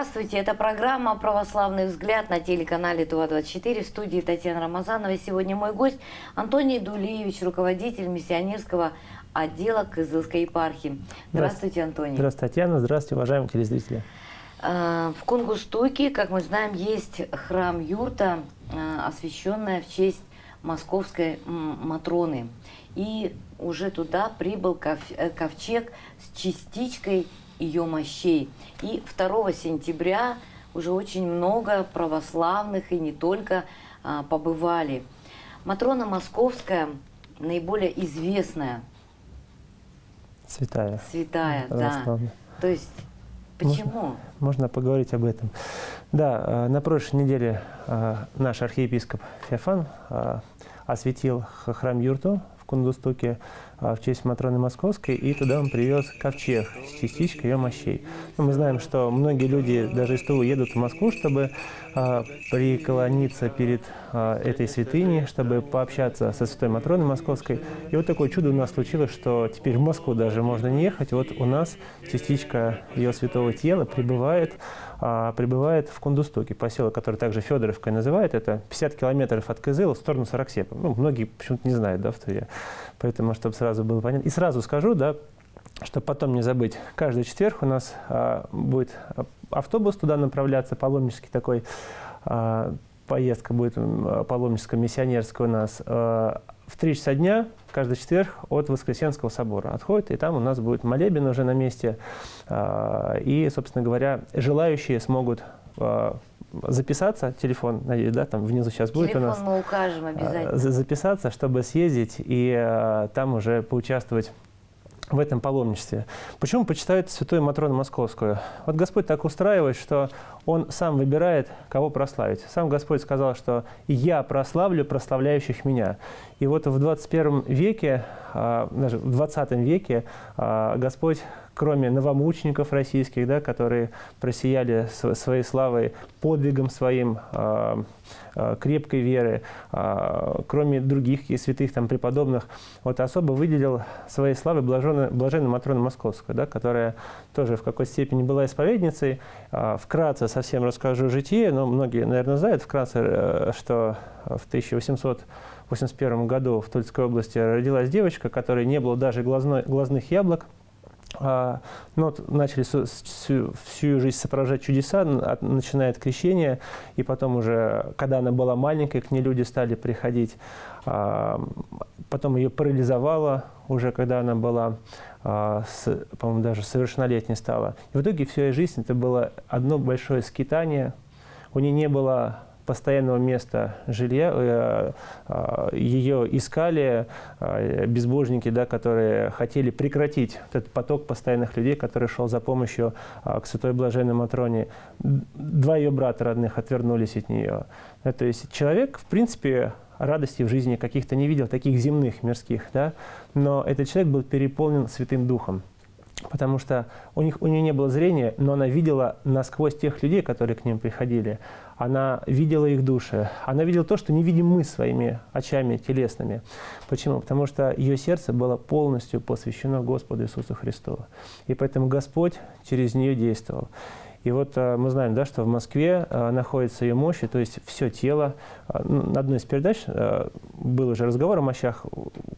Здравствуйте, это программа «Православный взгляд» на телеканале ТУА-24. В студии Татьяна Рамазанова. Сегодня мой гость Антоний Дулиевич, руководитель миссионерского отдела Кызылской епархии. Здравствуйте, Антоний. Здравствуйте, Татьяна. Здравствуйте, уважаемые телезрители. В Кунгурстуке, как мы знаем, есть храм-юрта, освященная в честь московской Матроны. И уже туда прибыл ковчег с частичкой ее мощей. И 2 сентября уже очень много православных и не только побывали. Матрона Московская наиболее известная. Святая. Святая, да. То есть, почему? Можно поговорить об этом. Да, на прошлой неделе наш архиепископ Феофан осветил храм-юрту в Кунгурстуке в честь Матроны Московской, и туда он привез ковчег с частичкой ее мощей. Мы знаем, что многие люди даже из ТУ едут в Москву, чтобы преклониться перед этой святыней, чтобы пообщаться со святой Матроной Московской. И вот такое чудо у нас случилось, что теперь в Москву даже можно не ехать. Вот у нас частичка ее святого тела прибывает в Кунгурстуке, поселок, который также Федоровкой называют. Это 50 километров от Кызыла в сторону Сараксепа. Многие почему-то не знают, да, в ТУе. Поэтому, чтобы сразу было понятно. И сразу скажу, да, чтобы потом не забыть, каждый четверг у нас будет автобус туда направляться, паломнический такой, поездка будет паломническая, миссионерская у нас в 3 часа дня, каждый четверг от Воскресенского собора отходит, и там у нас будет молебен уже на месте, и, собственно говоря, желающие смогут записаться, телефон, надеюсь, да, там внизу сейчас будет телефон у нас. Мы укажем обязательно. Записаться, чтобы съездить и там уже поучаствовать в этом паломничестве. Почему почитают святую Матрону Московскую? Вот Господь так устраивает, что Он сам выбирает, кого прославить. Сам Господь сказал, что «Я прославлю прославляющих Меня». И вот в 21 веке, даже в 20 веке Господь, кроме новомучеников российских, да, которые просияли своей славой, подвигом своим, крепкой веры, кроме других и святых там, преподобных, вот особо выделил своей славой блаженную Матрону Московскую, да, которая тоже в какой-то степени была исповедницей. Вкратце совсем расскажу житие, но многие, наверное, знают вкратце, что в 1881 году в Тульской области родилась девочка, которой не было даже глазных яблок. Но начали всю жизнь сопровождать чудеса, начиная от крещения, и потом уже, когда она была маленькой, к ней люди стали приходить. Потом ее парализовало, уже когда она была, по-моему, даже совершеннолетней стала. И в итоге всю ее жизнь это было одно большое скитание. У нее не было постоянного места жилья, ее искали безбожники, да, которые хотели прекратить этот поток постоянных людей, который шел за помощью к святой блаженной Матроне. 2 ее брата родных отвернулись от нее. То есть человек, в принципе, радости в жизни каких-то не видел, таких земных, мирских, да? Но этот человек был переполнен Святым Духом. Потому что у нее не было зрения, но она видела насквозь тех людей, которые к ним приходили. Она видела их души. Она видела то, что не видим мы своими очами телесными. Почему? Потому что ее сердце было полностью посвящено Господу Иисусу Христу. И поэтому Господь через нее действовал. И вот мы знаем, да, что в Москве находится ее мощь, то есть все тело. На одной из передач был уже разговор о мощах.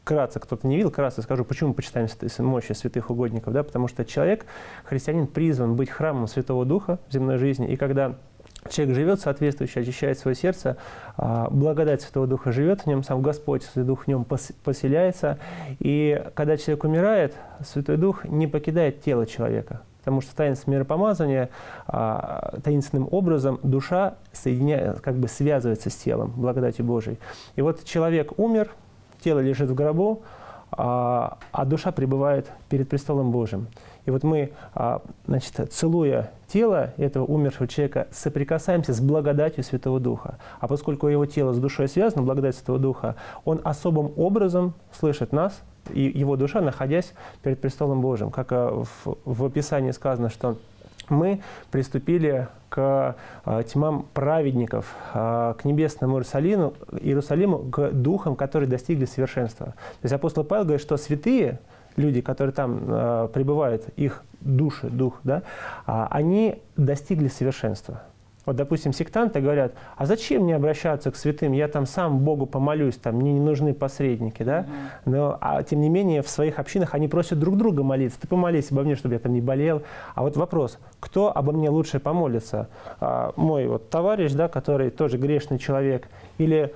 Вкратце, кто-то не видел, вкратце скажу, почему мы почитаем мощи святых угодников. Да? Потому что человек, христианин, призван быть храмом Святого Духа в земной жизни. И когда человек живет соответствующе, очищает свое сердце, благодать Святого Духа живет в нем, сам Господь, Святой Дух в нем поселяется. И когда человек умирает, Святой Дух не покидает тело человека. Потому что таинство миропомазания таинственным образом душа связывается с телом, благодатью Божией. И вот человек умер, тело лежит в гробу, а душа пребывает перед престолом Божьим. И вот мы, целуя тело этого умершего человека, соприкасаемся с благодатью Святого Духа. А поскольку его тело с душой связано, благодать Святого Духа, он особым образом слышит нас, и его душа, находясь перед престолом Божьим. Как в Писании сказано, что мы приступили к тьмам праведников, к небесному Иерусалиму, к духам, которые достигли совершенства. То есть апостол Павел говорит, что святые люди, которые там пребывают, их души, дух, да, они достигли совершенства. Вот, допустим, сектанты говорят, а зачем мне обращаться к святым, я там сам Богу помолюсь, там, мне не нужны посредники, да? Но, тем не менее, в своих общинах они просят друг друга молиться. Ты помолись обо мне, чтобы я там не болел. А вот вопрос, кто обо мне лучше помолится? Мой вот товарищ, да, который тоже грешный человек, или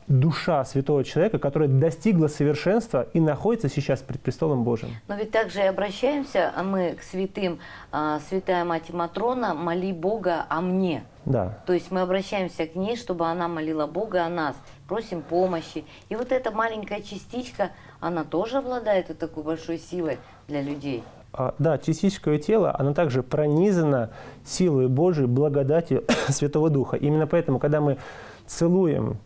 душа святого человека, которая достигла совершенства и находится сейчас пред престолом Божьим? Но ведь также и обращаемся мы к святым, святая Мать Матрона, моли Бога о мне. Да. То есть мы обращаемся к ней, чтобы она молила Бога о нас, просим помощи. И вот эта маленькая частичка, она тоже обладает вот такой большой силой для людей. Да, частичка тела, она также пронизана силой Божией, благодатью Святого Духа. Именно поэтому, когда мы целуем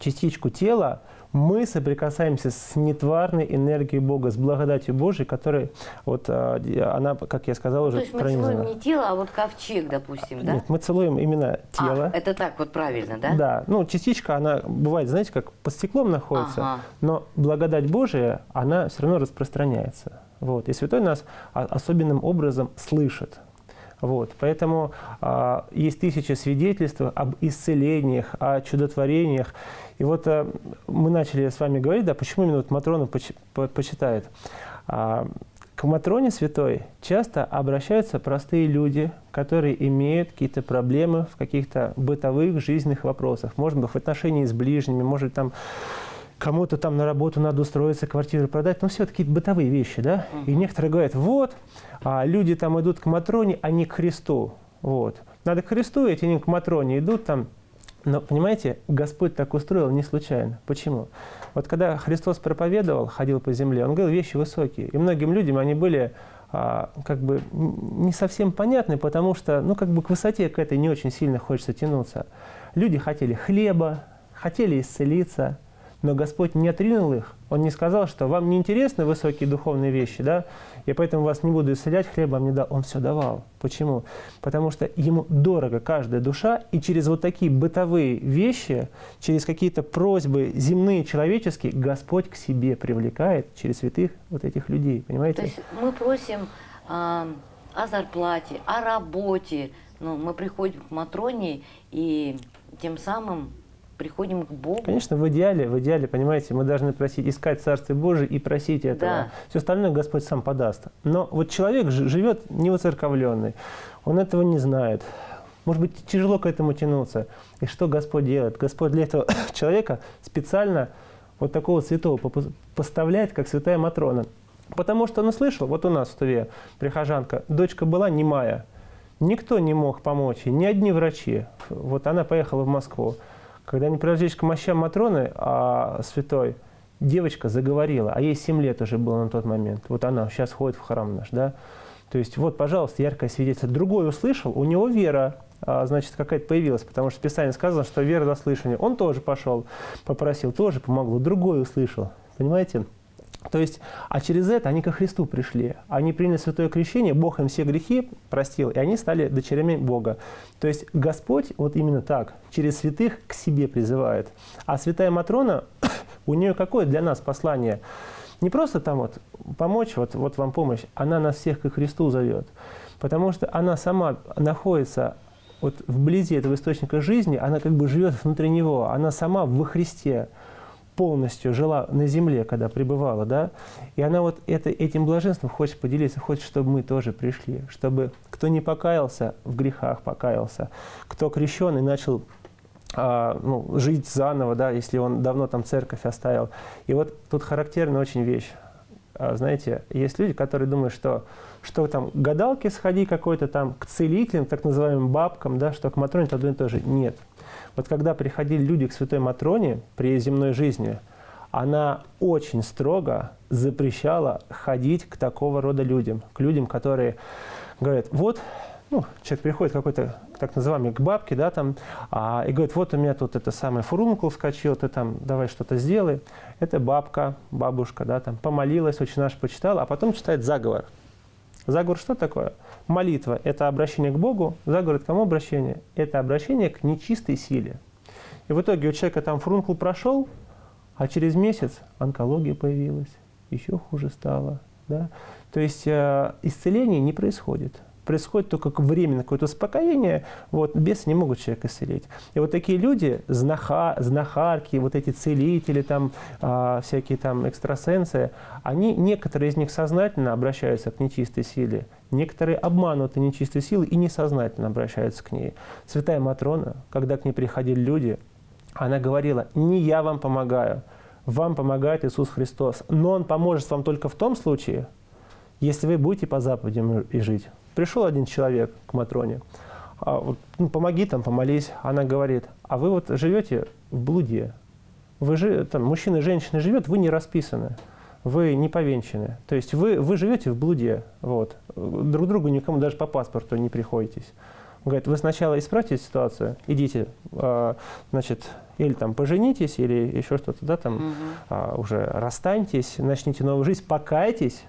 частичку тела, мы соприкасаемся с нетварной энергией Бога, с благодатью Божией, которая, вот, она, как я сказал, уже пронизана. То есть пронизана. мы целуем не тело, а вот ковчег, допустим, да? Нет, мы целуем именно тело. Это так вот правильно, да? Да. Ну, частичка, она бывает, знаете, как под стеклом находится, но благодать Божия, она все равно распространяется. Вот. И Святой нас особенным образом слышит. Вот. Поэтому есть тысячи свидетельств об исцелениях, о чудотворениях. И вот мы начали с вами говорить, да, почему именно вот Матрону почитают. К Матроне Святой часто обращаются простые люди, которые имеют какие-то проблемы в каких-то бытовых жизненных вопросах. Может быть, в отношении с ближними, может, там кому-то там на работу надо устроиться, квартиру продать. Ну, все такие бытовые вещи, да? И некоторые говорят, вот, люди там идут к Матроне, а не к Христу. Вот. Надо к Христу, эти не к Матроне идут там. Но, понимаете, Господь так устроил не случайно. Почему? Вот когда Христос проповедовал, ходил по земле, Он говорил вещи высокие. И многим людям они были как бы не совсем понятны, потому что, ну, как бы к высоте к этой не очень сильно хочется тянуться. Люди хотели хлеба, хотели исцелиться, но Господь не отринул их. Он не сказал, что вам не интересны высокие духовные вещи, да, и поэтому вас не буду исцелять, хлебом не дал. Он все давал. Почему? Потому что Ему дорого каждая душа, и через вот такие бытовые вещи, через какие-то просьбы земные, человеческие, Господь к себе привлекает через святых вот этих людей, понимаете? То есть мы просим о зарплате, о работе, ну, мы приходим к Матроне и тем самым приходим к Богу. Конечно, в идеале, понимаете, мы должны просить, искать Царствие Божие и просить этого. Да. Все остальное Господь сам подаст. Но вот человек живет невоцерковленный, он этого не знает. Может быть, тяжело к этому тянуться. И что Господь делает? Господь для этого человека специально вот такого святого поставляет, как святая Матрона. Потому что он услышал, вот у нас в Туве прихожанка, дочка была немая. Никто не мог помочь ей, ни одни врачи. Вот она поехала в Москву. Когда они приблизились к мощам Матроны святой, девочка заговорила, а ей 7 лет уже было на тот момент. Вот она сейчас ходит в храм наш, да. То есть вот, пожалуйста, яркое свидетельство. Другой услышал, у него вера, значит, какая-то появилась, потому что в Писании сказано, что вера до слышания. Он тоже пошел, попросил, тоже помогло. Другой услышал, понимаете? То есть, а через это они ко Христу пришли. Они приняли святое крещение, Бог им все грехи простил, и они стали дочерями Бога. То есть Господь вот именно так, через святых к себе призывает. А святая Матрона, у нее какое для нас послание? Не просто там вот помочь, вот вам помощь, она нас всех ко Христу зовет. Потому что она сама находится вот вблизи этого источника жизни, она как бы живет внутри него, она сама во Христе полностью жила на земле, когда пребывала, да, и она вот этим блаженством хочет поделиться, хочет, чтобы мы тоже пришли, чтобы кто не покаялся, в грехах покаялся, кто крещенный начал жить заново, да, если он давно там церковь оставил. И вот тут характерная очень вещь. Знаете, есть люди, которые думают, что там гадалки сходи какой-то там к целителям, так называемым бабкам, да, что к Матроне то одно и то же. Нет. Вот когда приходили люди к святой Матроне при земной жизни, она очень строго запрещала ходить к такого рода людям, к людям, которые говорят, вот, человек приходит какой-то, так называемый, к бабке, да, там, и говорит, вот у меня тут это самое фурункул вскочил, ты там давай что-то сделай. Это бабушка, да, там, помолилась, очень наш почитала, а потом читает заговор. Заговор что такое? Молитва – это обращение к Богу. Заговор – это кому обращение? Это обращение к нечистой силе. И в итоге у человека там фурункул прошел, а через месяц онкология появилась. еще хуже стало. Да? То есть исцеление не происходит. Происходит только временное какое-то успокоение, вот, бесы не могут человека исцелить. И вот такие люди, знахарки, вот эти целители, там, всякие там экстрасенсы, некоторые из них сознательно обращаются к нечистой силе, некоторые обмануты нечистой силой и несознательно обращаются к ней. Святая Матрона, когда к ней приходили люди, она говорила: не я вам помогаю, вам помогает Иисус Христос, но Он поможет вам только в том случае, если вы будете по заповедям и жить. Пришел один человек к Матроне, помоги там, помолись. Она говорит: а вы вот живете в блуде. Там, мужчина и женщина живет, вы не расписаны, вы не повенчаны. То есть вы живете в блуде. Вот. Друг другу никому даже по паспорту не приходитесь. Он говорит: вы сначала исправьте ситуацию, идите, значит, или там поженитесь, или еще что-то, да, там, уже расстаньтесь, начните новую жизнь, покайтесь,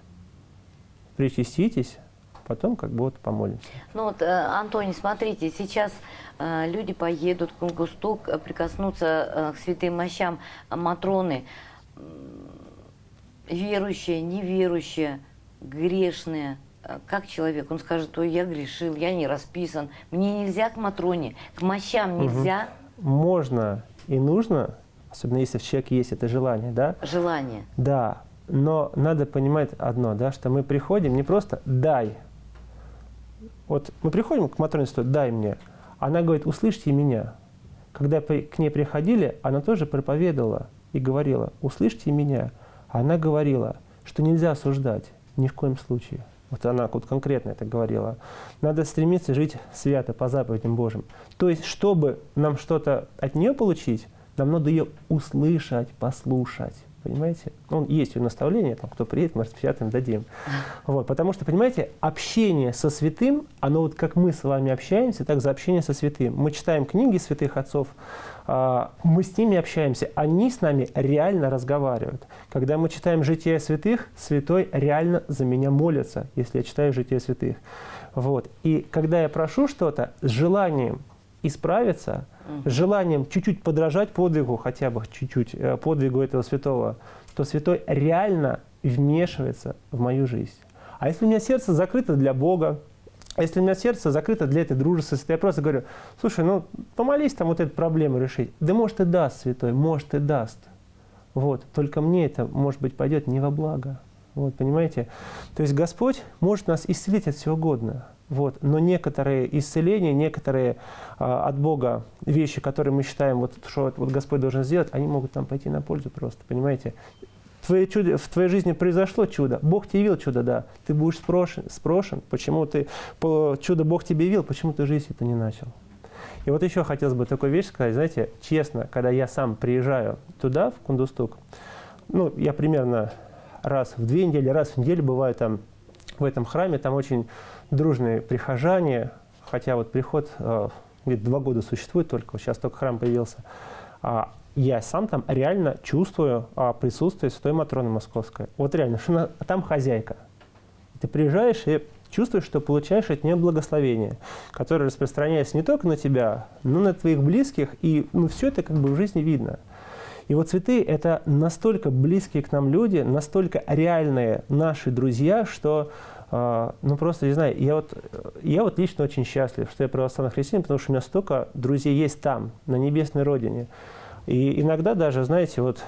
причаститесь, потом как бы вот помолимся. Ну вот, Антоний, смотрите, сейчас люди поедут к Кунгустук, прикоснуться к святым мощам Матроны, верующие, неверующие, грешные. Как человек? Он скажет: ой, я грешил, я не расписан, мне нельзя к Матроне, к мощам нельзя. Можно и нужно, особенно если в человеке есть это желание, да? Желание. Да, но надо понимать одно, да, что мы приходим не просто «дай». Вот мы приходим к Матроне, что «дай мне». Она говорит: услышьте меня. Когда к ней приходили, она тоже проповедовала и говорила: услышьте меня. Она говорила, что нельзя осуждать ни в коем случае. Вот она вот конкретно это говорила. Надо стремиться жить свято, по заповедям Божьим. То есть, чтобы нам что-то от нее получить, нам надо ее услышать, послушать. Понимаете? Есть ее наставление, там, кто приедет, может, печатаем, дадим. Вот, потому что, понимаете, общение со святым, оно вот как мы с вами общаемся, так за общение со святым. Мы читаем книги святых отцов, мы с ними общаемся, они с нами реально разговаривают. Когда мы читаем «Жития святых», святой реально за меня молится, если я читаю «Жития святых». Вот. И когда я прошу что-то с желанием исправиться, с желанием чуть-чуть подражать подвигу, хотя бы чуть-чуть подвигу этого святого, то святой реально вмешивается в мою жизнь. А если у меня сердце закрыто для Бога, а если у меня сердце закрыто для этой дружества, я просто говорю: слушай, помолись там вот эту проблему решить. Да может и даст святой, может и даст. Вот. Только мне это, может быть, пойдет не во благо. Вот, понимаете? То есть Господь может нас исцелить от всего угодно. Вот. Но некоторые исцеления, некоторые от Бога вещи, которые мы считаем, что Господь должен сделать, они могут нам пойти на пользу просто, понимаете? В твоей жизни произошло чудо, Бог тебе явил чудо, да, ты будешь спрошен, почему чудо Бог тебе явил, почему ты жизнь это не начал. И вот еще хотелось бы такую вещь сказать, знаете, честно, когда я сам приезжаю туда, в Кунгустук, я примерно раз в 2 недели, раз в неделю бываю там в этом храме, там очень дружные прихожане, хотя вот приход где-то 2 года существует только, сейчас только храм появился. Я сам там реально чувствую присутствие Святой Матроны Московской. Вот реально, что там хозяйка. Ты приезжаешь и чувствуешь, что получаешь от нее благословение, которое распространяется не только на тебя, но и на твоих близких, и все это как бы в жизни видно. И вот святые – это настолько близкие к нам люди, настолько реальные наши друзья, что, просто, не знаю, я вот лично очень счастлив, что я православный христианин, потому что у меня столько друзей есть там, на небесной родине. И иногда даже, знаете, вот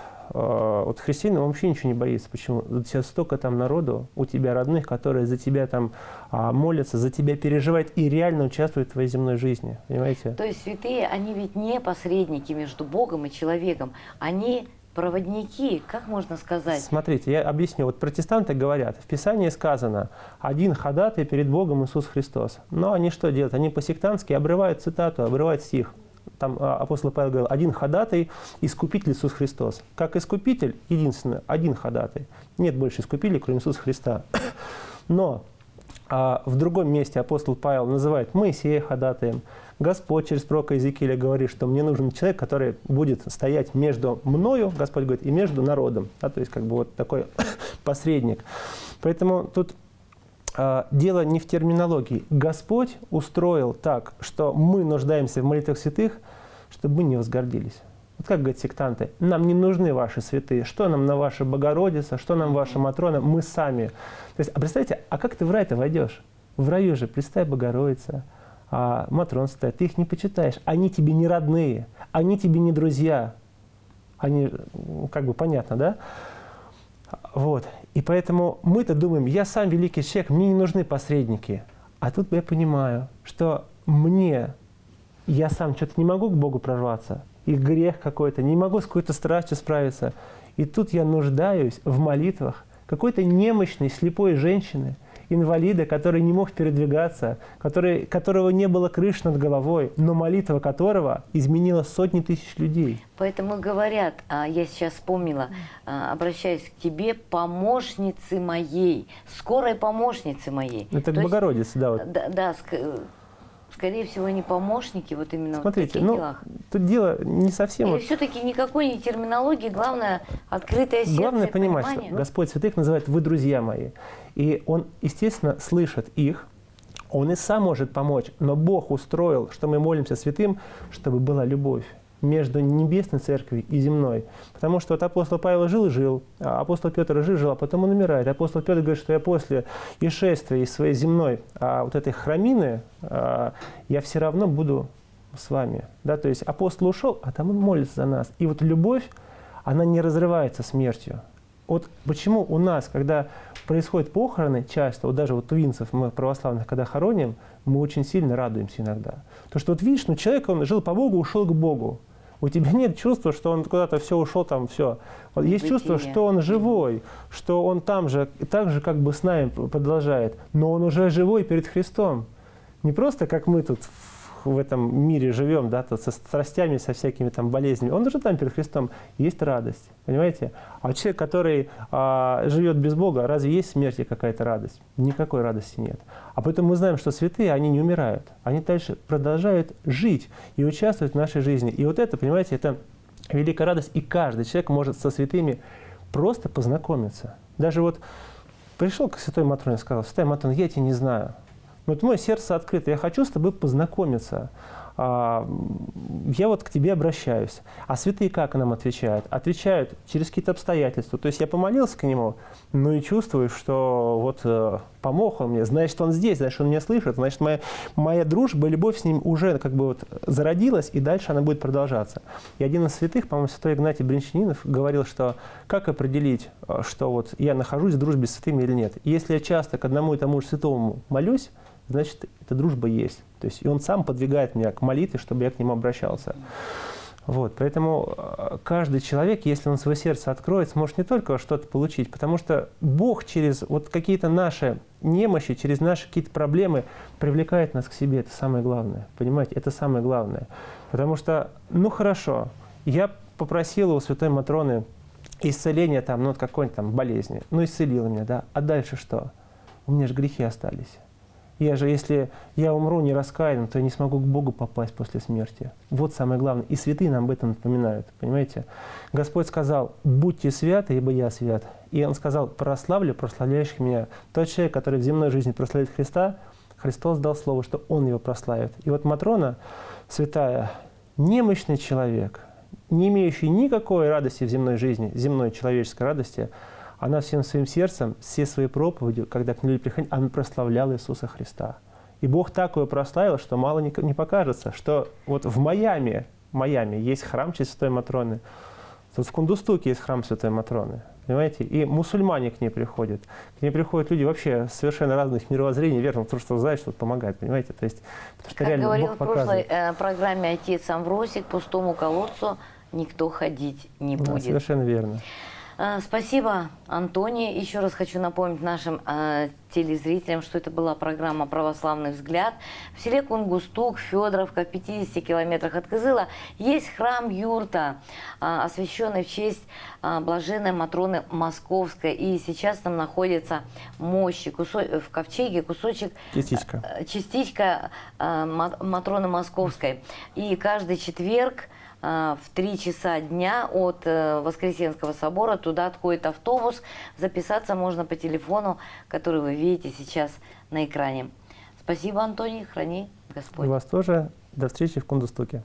христианин вообще ничего не боится. Почему? У тебя столько там народу, у тебя родных, которые за тебя там молятся, за тебя переживают и реально участвуют в твоей земной жизни. Понимаете? То есть святые, они ведь не посредники между Богом и человеком. Они проводники, как можно сказать? Смотрите, я объясню. Вот протестанты говорят, в Писании сказано: один ходатай перед Богом Иисус Христос. Но они что делают? Они по-сектантски обрывают цитату, обрывают стих. Там апостол Павел говорил: один ходатай, искупитель Иисус Христос. Как искупитель, единственный, один ходатай. Нет больше искупителей, кроме Иисуса Христа. Но в другом месте апостол Павел называет Моисея ходатаем. Господь через пророка Иезекииля говорит, что мне нужен человек, который будет стоять между мною, Господь говорит, и между народом. То есть как бы вот такой посредник. Поэтому тут дело не в терминологии. Господь устроил так, что мы нуждаемся в молитвах святых, чтобы мы не возгордились. Вот как говорят сектанты, нам не нужны ваши святые, что нам на ваша Богородица, что нам ваша Матрона, мы сами. То есть, а представьте, а как ты в рай-то войдешь? В раю же, представь, Богородица, Матрон стоит, ты их не почитаешь, они тебе не родные, они тебе не друзья. Они, как бы понятно, да? Вот. И поэтому мы-то думаем, я сам великий человек, мне не нужны посредники. А тут я понимаю, что я сам что-то не могу к Богу прорваться, и грех какой-то, не могу с какой-то страстью справиться. И тут я нуждаюсь в молитвах какой-то немощной, слепой женщины, инвалида, который не мог передвигаться, которого не было крыши над головой, но молитва которого изменила сотни тысяч людей. Поэтому говорят, я сейчас вспомнила, обращаюсь к тебе, помощницы моей, скорой помощницы моей. Это к Богородице, да. Вот. Да, скорее всего, они помощники вот именно Смотрите, в таких делах. Тут дело не совсем... Или все-таки никакой не терминологии, главное открытое сердце. Главное понимать, понимание. что Господь святых называет «вы друзья мои». И Он, естественно, слышит их, Он и сам может помочь, но Бог устроил, что мы молимся святым, чтобы была любовь между небесной церковью и земной. Потому что вот апостол Павел жил, а апостол Петр жил, а потом он умирает. Апостол Петр говорит, что я после исшествия из своей земной вот этой храмины, я все равно буду с вами. Да? То есть апостол ушел, а там он молится за нас. И вот любовь, она не разрывается смертью. Вот почему у нас, когда происходят похороны, часто, вот даже вот твинцев мы православных, когда хороним, мы очень сильно радуемся иногда. То, что вот видишь, человек, он жил по Богу, ушел к Богу. У тебя нет чувства, что он куда-то все ушел, там все. Вот есть чувство, что он живой, что он там же, так же как бы с нами продолжает, но он уже живой перед Христом. Не просто как мы тут в этом мире живем, да, со страстями, со всякими там болезнями. Он уже там перед Христом. Есть радость, понимаете? А человек, который живет без Бога, разве есть в смерти какая-то радость? Никакой радости нет. А поэтому мы знаем, что святые, они не умирают. Они дальше продолжают жить и участвовать в нашей жизни. И вот это, понимаете, это великая радость. И каждый человек может со святыми просто познакомиться. Даже вот пришел к святой Матроне и сказал: святая Матрона, я тебя не знаю. Вот мое сердце открыто, я хочу с тобой познакомиться. Я вот к тебе обращаюсь. А святые как нам отвечают? Отвечают через какие-то обстоятельства. То есть я помолился к нему, но и чувствую, что вот помог он мне, значит, он здесь, значит, он меня слышит, значит, моя дружба и любовь с ним уже как бы вот зародилась, и дальше она будет продолжаться. И один из святых, по-моему, святой Игнатий Брянчанинов, говорил, что как определить, что вот я нахожусь в дружбе с святыми или нет. И если я часто к одному и тому же святому молюсь, значит, эта дружба есть. То есть и он сам подвигает меня к молитве, чтобы я к нему обращался. Вот. Поэтому каждый человек, если он свое сердце откроет, сможет не только что-то получить, потому что Бог через вот какие-то наши немощи, через наши какие-то проблемы привлекает нас к себе. Это самое главное. Понимаете? Это самое главное. Потому что, ну хорошо, я попросила у святой Матроны исцеления там, ну, от какой-нибудь там болезни. Ну, исцелила меня, да. А дальше что? У меня же грехи остались. Если я умру не раскаянным, то я не смогу к Богу попасть после смерти. Вот самое главное. И святые нам об этом напоминают. Понимаете? Господь сказал: будьте святы, ибо я свят. И Он сказал: прославлю прославляющих меня. Тот человек, который в земной жизни прославит Христа, Христос дал слово, что Он его прославит. И вот Матрона святая, немощный человек, не имеющий никакой радости в земной жизни, земной человеческой радости, она всем своим сердцем, всей своей проповедью, когда к ней люди приходили, она прославляла Иисуса Христа. И Бог так ее прославил, что мало не покажется, что вот в Майами есть храм честь Святой Матроны, вот в Кундустуке есть храм Святой Матроны, понимаете? И мусульмане к ней приходят. К ней приходят люди вообще совершенно разных мировоззрений, верно, потому что знают, что помогает, понимаете? То есть, потому что как реально говорил Бог в прошлой показывает. программе отец Амвросий, к пустому колодцу никто ходить не Да, будет. совершенно верно. Спасибо, Антоний. Еще раз хочу напомнить нашим телезрителям, что это была программа «Православный взгляд». В селе Кунгустук, Федоровка, в 50 километрах от Кызыла, есть храм-юрта, освященный в честь блаженной Матроны Московской. И сейчас там находится мощи, в ковчеге кусочек, частичка Матроны Московской. И каждый четверг в 3 часа дня от Воскресенского собора туда отходит автобус. Записаться можно по телефону, который вы видите сейчас на экране. Спасибо, Антоний, храни Господь. И вас тоже. До встречи в Кундустуке.